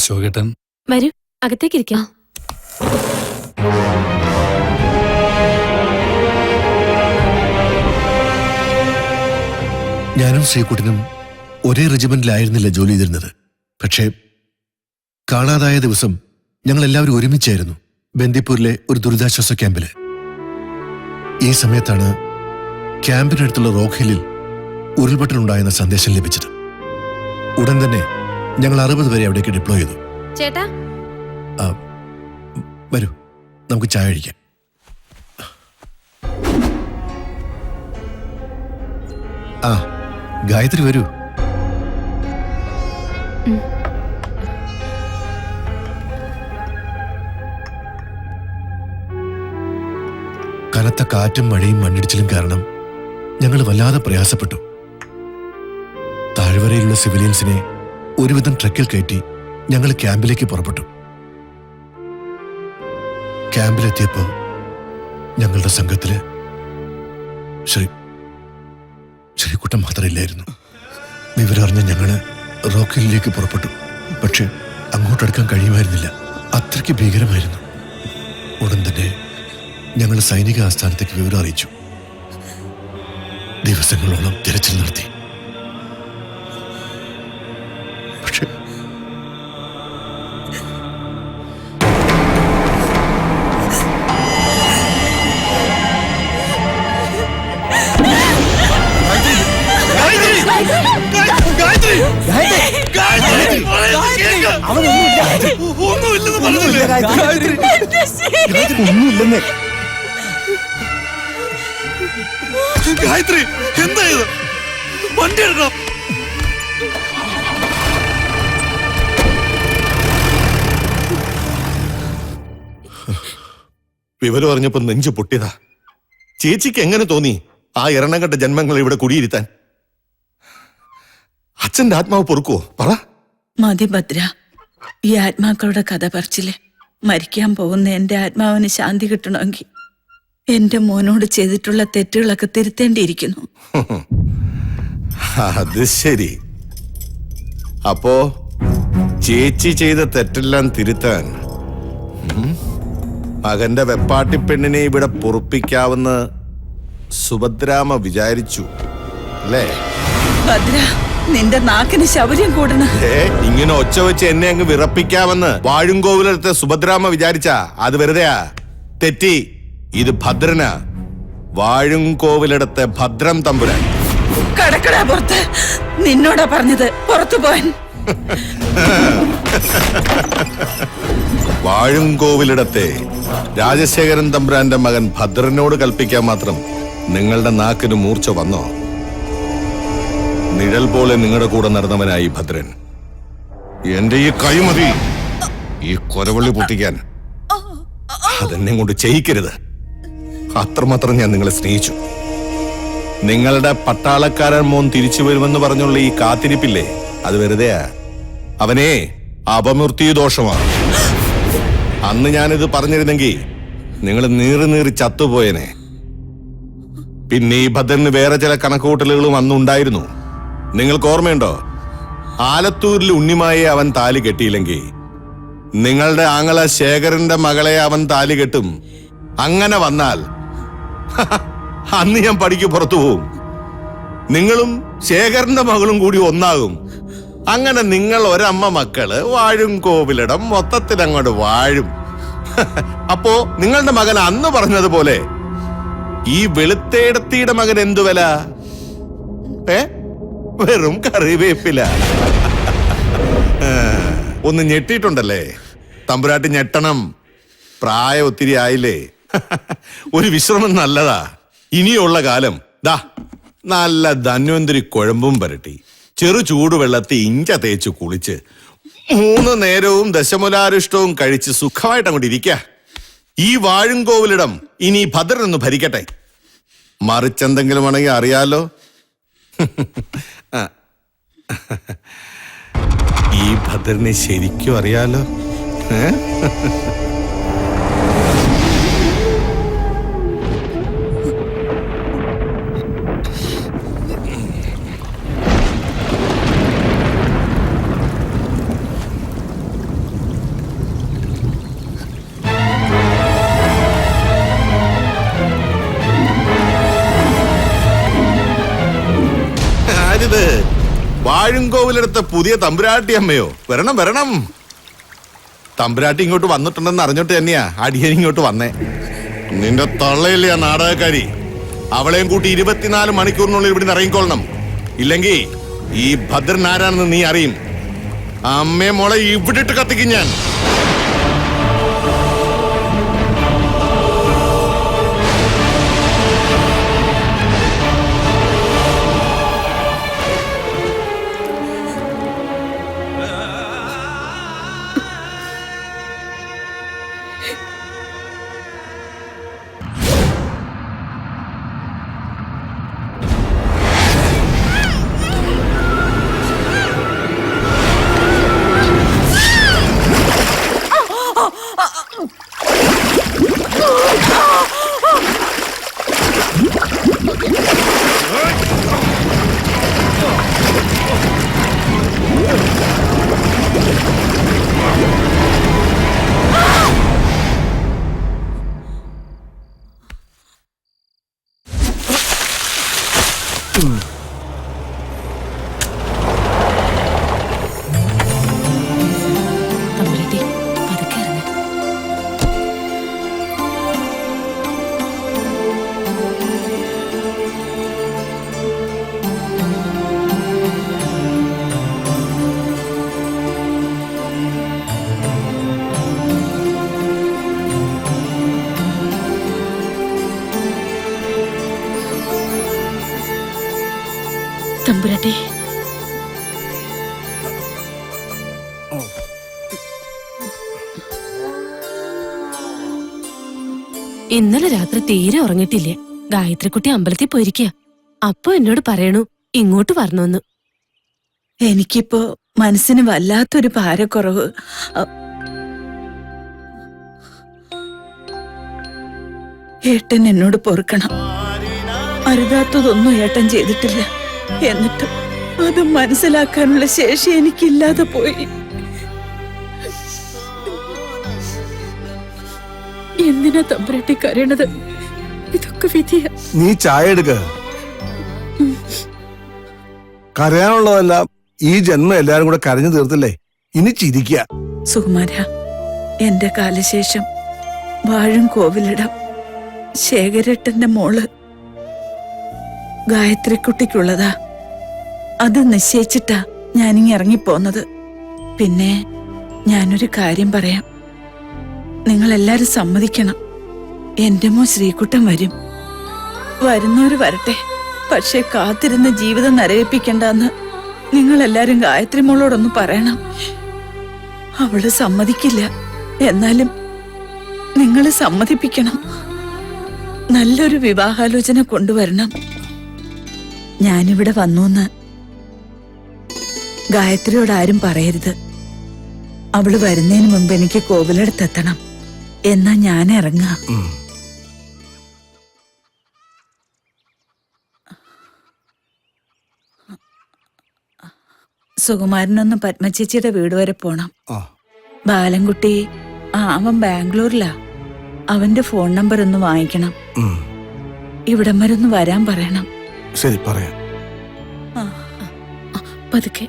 അശോകേട്ടൻ വരൂ, അകത്തേക്കിരിക്കാം. ഞാനും ശ്രീകുട്ടനും ഒരേ റെജിമെന്റിലായിരുന്നില്ല ജോലി ചെയ്തിരുന്നത്. പക്ഷേ കാണാതായ ദിവസം ഞങ്ങൾ എല്ലാവരും ഒരുമിച്ചായിരുന്നു ബന്ദിപ്പൂരിലെ ഒരു ദുരിതാശ്വാസ ക്യാമ്പില്. ഈ സമയത്താണ് ക്യാമ്പിനടുത്തുള്ള റോക്ക് ഹില്ലിൽ ഉരുൾപൊട്ടലുണ്ടായെന്ന സന്ദേശം ലഭിച്ചത്. ഉടൻ തന്നെ ഞങ്ങൾ 60 പേരെ അവിടേക്ക് ഡിപ്ലോയ് ചെയ്തു. ചേട്ടാ, വരൂ, നമുക്ക് ചായ കഴിക്കാം. ഗായത്രി വരൂ. കനത്ത കാറ്റും മഴയും മണ്ണിടിച്ചിലും കാരണം ഞങ്ങൾ വല്ലാതെ പ്രയാസപ്പെട്ടു. താഴ്വരയിലുള്ള സിവിലിയൻസിനെ ഒരുവിധം ട്രക്കിൽ കയറ്റി ഞങ്ങൾ ക്യാമ്പിലേക്ക് പുറപ്പെട്ടു. ക്യാമ്പിലെത്തിയപ്പോൾ ഞങ്ങളുടെ സംഘത്തില് ശ്രീകുട്ടൻ മാത്രമില്ലായിരുന്നു. വിവരമറിഞ്ഞ ഞങ്ങള് റോക്ക് ഹില്ലിലേക്ക് പുറപ്പെട്ടു. പക്ഷെ അങ്ങോട്ടടുക്കാൻ കഴിയുമായിരുന്നില്ല, അത്രയ്ക്ക് ഭീകരമായിരുന്നു. ഉടൻ തന്നെ ഞങ്ങൾ സൈനിക ആസ്ഥാനത്തേക്ക് വിവരം അറിയിച്ചു. ദിവസങ്ങളോളം തിരച്ചിൽ നടത്തി. പക്ഷെ ഒന്നുമില്ലെന്ന്. ഗായത്രി, എന്താ ഇത്? വണ്ടി എടുക്കണം. വിവരം അറിഞ്ഞപ്പോ നെഞ്ചു പൊട്ടിയതാ. ചേച്ചിക്ക് എങ്ങനെ തോന്നി ആ എറണകെട്ട ജന്മങ്ങളെ ഇവിടെ കുടിയിരുത്താൻ? അച്ഛന്റെ ആത്മാവ് പൊറുക്കുവോ? പറ. മതി ഭദ്ര, ഈ ആത്മാക്കളുടെ കഥ പറച്ചില്. മരിക്കാൻ പോകുന്ന എന്റെ ആത്മാവിന് ശാന്തി കിട്ടണമെങ്കിൽ എന്റെ മോനോട് ചെയ്തിട്ടുള്ള തെറ്റുകളൊക്കെ തിരുത്തേണ്ടിയിരിക്കുന്നു. അത് ശരി. അപ്പോ ചേച്ചി ചെയ്ത തെറ്റെല്ലാം തിരുത്താൻ മകന്റെ വെപ്പാട്ടി പെണ്ണിനെ ഇവിടെ പൊറുപ്പിക്കാവുന്ന സുഭദ്രാമ വിചാരിച്ചു അല്ലേ? ഭദ്ര, നിന്റെ നാക്കിന് ശൗര്യം കൂടണ. ഇങ്ങനെ ഒച്ച വെച്ച് എന്നെ അങ്ങ് വിറപ്പിക്കാമെന്ന് വാഴുംകോവിലെടുത്ത് സുഭദ്രാമ വിചാരിച്ചാ അത് വെറുതെയാ. തെറ്റി. ഇത് ഭദ്രനാ, വാഴുംകോവിലെടുത്ത് ഭദ്രം തമ്പുരാൻ. കടക്കടാ പുറത്ത്. നിന്നോടാ പറഞ്ഞത് പുറത്തു പോവാൻ. വാഴുംകോവിലിടത്തെ രാജശേഖരൻ തമ്പുരാന്റെ മകൻ ഭദ്രനോട് കൽപ്പിക്കാൻ മാത്രം നിങ്ങളുടെ നാക്കിന് മൂർച്ച വന്നോ? നിഴൽ പോലെ നിങ്ങളുടെ കൂടെ നടന്നവനായി ഭദ്രൻ. എന്റെ ഈ കൈമതി ഈ കൊരവള്ളി പൊട്ടിക്കാൻ അതെന്നെ കൊണ്ട് ചെയ്യിക്കരുത്. അത്രമാത്രം ഞാൻ നിങ്ങളെ സ്നേഹിച്ചു. നിങ്ങളുടെ പട്ടാളക്കാരൻ മോൻ തിരിച്ചു വരുമെന്ന് പറഞ്ഞുള്ള ഈ കാത്തിരിപ്പില്ലേ, അത് വെറുതെയാ. അവനെ അപമൃത്യു ദോഷമാണ്. അന്ന് ഞാനിത് പറഞ്ഞിരുന്നെങ്കിൽ നിങ്ങൾ നീറി ചത്തുപോയനെ. പിന്നെ ഈ ഭദ്രന് വേറെ ചില കണക്കുകൂട്ടലുകളും അന്നുണ്ടായിരുന്നു. നിങ്ങൾക്ക് ഓർമ്മയുണ്ടോ? ആലത്തൂരിൽ ഉണ്ണിമായെ അവൻ താലി കെട്ടിയില്ലെങ്കിൽ നിങ്ങളുടെ ആങ്ങള ശേഖരന്റെ മകളെ അവൻ താലി കെട്ടും. അങ്ങനെ വന്നാൽ അന്ന് ഞാൻ പടിക്ക് പുറത്തു പോവും. നിങ്ങളും ശേഖരന്റെ മകളും കൂടി ഒന്നാകും. അങ്ങനെ നിങ്ങൾ ഒരമ്മ മക്കള് വാഴുംകോവിലിടം മൊത്തത്തിൽ അങ്ങോട്ട് വാഴും. അപ്പോ നിങ്ങളുടെ മകൻ അന്ന് പറഞ്ഞതുപോലെ ഈ വെളുത്തേടത്തിയുടെ മകൻ എന്തു വില? വെറും കറിവേപ്പില. ഒന്ന് ഞെട്ടിയിട്ടുണ്ടല്ലേ? തമ്പുരാട്ടി ഞെട്ടണം. പ്രായം ഒത്തിരി ആയില്ലേ. ഒരു വിശ്രമം നല്ലതാ. ഇനിയുള്ള കാലം ദാ നല്ല ധന്വന്തരി കുഴമ്പും പരട്ടി ചെറു ചൂടുവെള്ളത്തിൽ ഇഞ്ച തേച്ച് കുളിച്ച് 3 നേരവും ദശമുലാരിഷ്ടവും കഴിച്ച് സുഖമായിട്ട് അങ്ങോട്ട് ഇരിക്ക. ഈ വാഴുംകോവിലിടം ഇനി ഭദ്രനൊന്ന് ഭരിക്കട്ടെ. മറിച്ചെന്തെങ്കിലും ആണെങ്കിൽ അറിയാലോ. ഈ ഭദ്രനെ ശരിക്കും അറിയാലോ. പറഞ്ഞത്? വാഴുംകോവിലെടുത്ത പുതിയ തമ്പുരാട്ടി അമ്മയോ? വരണം വരണം. തമ്പുരാട്ടി ഇങ്ങോട്ട് വന്നിട്ടുണ്ടെന്ന് അറിഞ്ഞിട്ട് തന്നെയാ അടിയൻ ഇങ്ങോട്ട് വന്നേ. നിന്റെ തള്ളയില്ലേ ആ നാടകക്കാരി? അവളെയും കൂട്ടി 24 മണിക്കൂറിനുള്ളിൽ ഇവിടെ ഇറങ്ങിക്കൊള്ളണം. ഇല്ലെങ്കിൽ ഈ ഭദ്രൻ ആരാണെന്ന് നീ അറിയും. അമ്മയെ മോളെ ഇവിടെ ഇട്ട് കത്തിക്കും ഞാൻ. തമ്പുരാട്ടി പതുക്കെ ഇറങ്ങ്. തമ്പുരാട്ടി ഇന്നലെ രാത്രി തീരെ ഉറങ്ങിട്ടില്ലേ. ഗായത്രിക്കുട്ടി അമ്പലത്തിൽ പോയിരിക്കുക. അപ്പൊ എന്നോട് പറയണു ഇങ്ങോട്ട് വരണമെന്ന്. എനിക്കിപ്പോ മനസ്സിന് വല്ലാത്തൊരു ഭാരക്കുറവ്. ഏട്ടൻ എന്നോട് പൊറുക്കണം. അരുതാത്തതൊന്നും ഏട്ടൻ ചെയ്തിട്ടില്ല. എന്നിട്ടും അത് മനസ്സിലാക്കാനുള്ള ശേഷി എനിക്കില്ലാതെ പോയി. എന്തിനാ തമ്പുരാട്ടി കരയണത്? ഇതൊക്കെ വിധിയ. നീ ചായ എടുക്ക. കരയാനുള്ളതെല്ലാം ഈ ജന്മം എല്ലാരും കൂടെ കരഞ്ഞു തീർത്തില്ലേ, ഇനി ചിരിക്കുക. സുകുമാര, എന്റെ കാലശേഷം വാഴും കോവിലിടം ശേഖരേട്ടന്റെ മോള് ഗായത്രിക്കുട്ടിക്കുള്ളതാ. അത് നിശ്ചയിച്ചിട്ടാ ഞാനിങ്ങി ഇറങ്ങിപ്പോന്നത്. പിന്നെ ഞാനൊരു കാര്യം പറയാം. നിങ്ങളെല്ലാരും സമ്മതിക്കണം. എന്റെ മോൻ ശ്രീകുട്ടൻ വരും. വരുന്നവര് വരട്ടെ. പക്ഷെ കാത്തിരുന്ന ജീവിതം നരകിപ്പിക്കണ്ടെന്ന് നിങ്ങളെല്ലാരും ഗായത്രി മോളോടൊന്ന് പറയണം. അവള് സമ്മതിക്കില്ല. എന്നാലും നിങ്ങൾ സമ്മതിപ്പിക്കണം. നല്ലൊരു വിവാഹാലോചന കൊണ്ടുവരണം. ഞാനിവിടെ വന്നൂന്ന് ഗായത്രിയോട് ആരും പറയരുത്. അവള് വരുന്നതിന് മുമ്പ് എനിക്ക് കോവിലടുത്തെത്തണം. എന്നാ ഞാൻ ഇറങ്ങാം. സുകുമാരനൊന്ന് പത്മചേച്ചിയുടെ വീട് വരെ പോണം. ബാലൻകുട്ടി അവൻ ബാംഗ്ലൂരിലാ. അവന്റെ ഫോൺ നമ്പർ ഒന്ന് വാങ്ങിക്കണം. ഇവിടം വരെ ഒന്ന് വരാൻ പറയണം. ശരി, പറയാം. പതുക്കെ